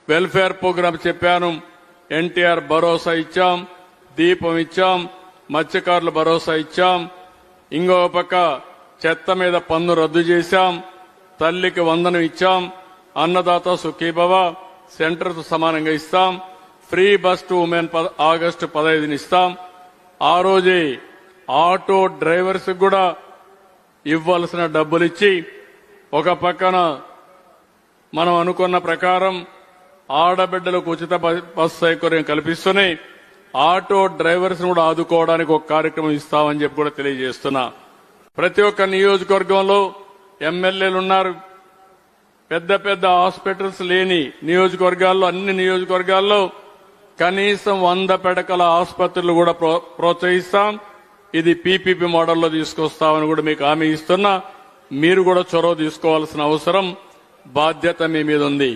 Welfare programme చెప్పాను. ఎన్టీఆర్ భరోసా ఇచ్చాం, దీపం ఇచ్చాం, మత్స్యకారుల భరోసా ఇచ్చాం. ఇంకో పక్క చెత్త మీద పన్ను రద్దు చేశాం, తల్లికి వందనం ఇచ్చాం, అన్నదాత సుఖీభవ సెంటర్తో సమానంగా ఇస్తాం, free bus to women August 15 ఇస్తాం. ఆ రోజే ఆటో డ్రైవర్స్ కూడా ఇవ్వాల్సిన డబ్బులు ఇచ్చి ఒక పక్కన మనం అనుకున్న ప్రకారం ఆడబిడ్డలకు ఉచిత బస్సు సౌకర్యం కల్పిస్తూనే ఆటో డ్రైవర్స్ కూడా ఆదుకోవడానికి ఒక కార్యక్రమం ఇస్తామని చెప్పి కూడా తెలియజేస్తున్నా. ప్రతి ఒక్క నియోజకవర్గంలో ఎమ్మెల్యేలు ఉన్నారు. పెద్ద పెద్ద హాస్పిటల్స్ లేని నియోజకవర్గాల్లో అన్ని నియోజకవర్గాల్లో కనీసం 100 పడకల ఆసుపత్రులు కూడా ప్రోత్సహిస్తాం. ఇది పీపీపీ మోడల్లో తీసుకొస్తామని కూడా మీకు హామీ ఇస్తున్నా. మీరు కూడా చొరవ తీసుకోవాల్సిన అవసరం, బాధ్యత మీ మీద ఉంది.